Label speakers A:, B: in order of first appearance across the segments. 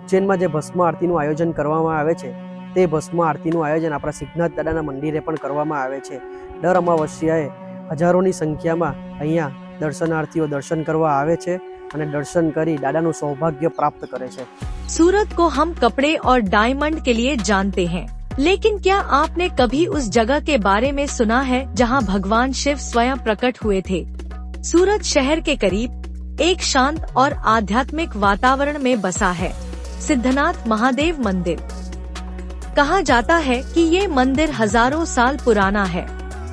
A: ઉજ્જૈનમાં જે ભસ્મ આરતીનું આયોજન કરવામાં આવે છે તે ભસ્મ આરતીનું આયોજન આપણા સિદ્ધનાથ દાદાના મંદિરે પણ કરવામાં આવે છે। દર અમાવસ્યાએ હજારોની સંખ્યામાં અહીંયા દર્શનાર્થીઓ દર્શન કરવા આવે છે અને દર્શન કરી દાદાનું સૌભાગ્ય પ્રાપ્ત કરે છે।
B: सूरत को हम कपड़े और डायमंड के लिए जानते हैं, लेकिन क्या आपने कभी उस जगह के बारे में सुना है जहां भगवान शिव स्वयं प्रकट हुए थे? सूरत शहर के करीब एक शांत और आध्यात्मिक वातावरण में बसा है सिद्धनाथ महादेव मंदिर। कहा जाता है कि ये मंदिर हजारों साल पुराना है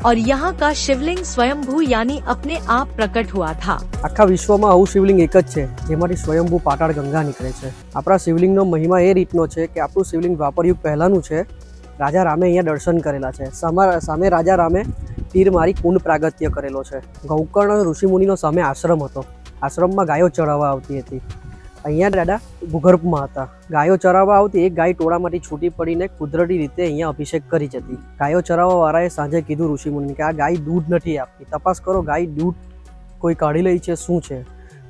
B: और यहाँ का शिवलिंग स्वयंभू यानी अपने आप प्रकट हुआ था।
A: આખા વિશ્વમાં આવું શિવલિંગ એક જ છે જેમાંથી સ્વયંભૂ પાતાળ ગંગા નીકળે છે। આપણા શિવલિંગનો મહિમા એ રીતનો છે કે આપણું શિવલિંગ દ્વાપરયુગ પહેલાનું છે। રાજા રામે અહીંયા દર્શન કરેલા છે। સામે રાજા રામે તીર મારી કુંડ પ્રાગત્ય કરેલો છે। ગૌકર્ણ ઋષિમુનિનો સામે આશ્રમ હતો। આશ્રમમાં ગાયો ચરાવવા આવતી હતી। અહીંયા દાદા ભૂગર્ભમાં હતા। ગાયો ચરાવવા આવતી, એક ગાય ટોળામાંથી છૂટી પડીને કુદરતી રીતે અહીંયા અભિષેક કરી જતી। ગાયો ચરાવવા વાળાએ સાંજે કીધું ઋષિમુનિને કે આ ગાય દૂધ નથી આપતી, તપાસ કરો ગાય દૂધ કોઈ કાઢી લઈ છે, શું છે।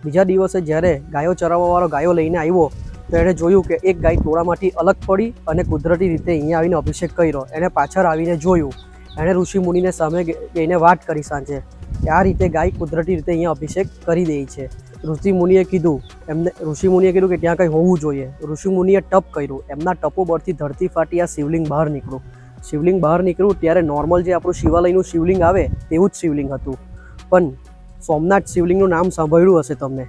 A: બીજા દિવસે જ્યારે ગાયો ચરાવવા વાળો ગાયો લઈને આવ્યો તો એણે જોયું કે એક ગાય ટોળામાંથી અલગ પડી અને કુદરતી રીતે અહીંયા આવીને અભિષેક કર્યો। એણે પાછળ આવીને જોયું, એણે ઋષિમુનિને સામે જઈને વાત કરી સાંજે કે આ રીતે ગાય કુદરતી રીતે અહીંયા અભિષેક કરી દે છે। ઋષિમુનિએ કીધું કે ત્યાં કંઈ હોવું જોઈએ। ઋષિમુનિએ ટપ કર્યું, એમના ટપો બળથી ધરતી ફાટી આ શિવલિંગ બહાર નીકળ્યું। શિવલિંગ બહાર નીકળ્યું ત્યારે નોર્મલ જે આપણું શિવાલયનું શિવલિંગ આવે તેવું જ શિવલિંગ હતું, પણ સોમનાથ શિવલિંગનું નામ સાંભળ્યું હશે તમને।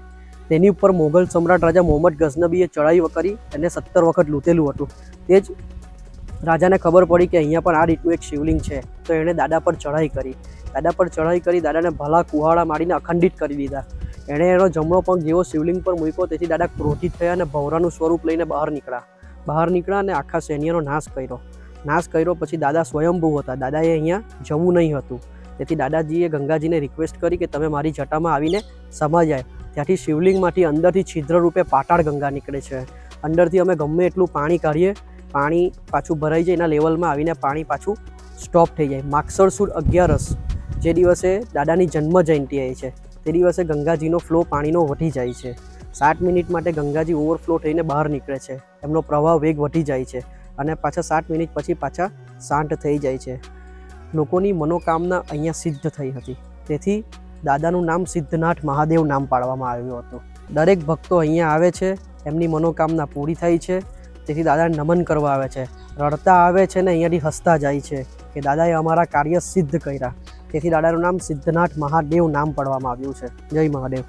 A: તેની ઉપર મોગલ સમ્રાટ રાજા મોહમ્મદ ગઝનબીએ ચડાઈ કરી એને 17 વખત લૂંટેલું હતું। તે જ રાજાને ખબર પડી કે અહીંયા પણ આ રીતનું એક શિવલિંગ છે, તો એણે દાદા પર ચડાઈ કરી। દાદા પર ચડાઈ કરી દાદાને ભલા કુહાડા મારીને અખંડિત કરી દીધા। એણે એનો જમણો પગ જેવો શિવલિંગ પર મૂક્યો, તેથી દાદા ક્રોધિત થયા અને ભવરાનું સ્વરૂપ લઈને બહાર નીકળ્યા અને આખા સૈન્યનો નાશ કર્યો। પછી દાદા સ્વયંભૂ હતા, દાદાએ અહીંયા જવું નહીં હતું, તેથી દાદાજીએ ગંગાજીને રિક્વેસ્ટ કરી કે તમે મારી જટામાં આવીને સમા જાય। ત્યાંથી શિવલિંગમાંથી અંદરથી છિદ્ર રૂપે પાતાળ ગંગા નીકળે છે। અંદરથી અમે ગમે એટલું પાણી કાઢીએ, પાણી પાછું ભરાઈ જાય, એના લેવલમાં આવીને પાણી પાછું સ્ટોપ થઈ જાય। માગસર સુદ 11 જે દિવસે દાદાની જન્મ જયંતિ આવી છે તે દિવસે ગંગાજીનો ફ્લો પાણીનો વધી જાય છે। 7 મિનિટ માટે ગંગાજી ઓવરફ્લો થઈને બહાર નીકળે છે, એમનો પ્રવાહ વેગ વધી જાય છે અને પાછા 7 મિનિટ પછી પાછા શાંત થઈ જાય છે। લોકોની મનોકામના અહીંયા સિદ્ધ થઈ હતી, તેથી દાદાનું નામ સિદ્ધનાથ મહાદેવ નામ પાડવામાં આવ્યું હતું। દરેક ભક્તો અહીંયા આવે છે, એમની મનોકામના પૂરી થાય છે, તેથી દાદાને નમન કરવા આવે છે, રડતા આવે છે ને અહીંયાથી હસતા જાય છે કે દાદાએ અમારા કાર્ય સિદ્ધ કર્યા। તેથી દાદાનું નામ સિદ્ધનાથ મહાદેવ નામ પાડવામાં આવ્યું છે। જય મહાદેવ।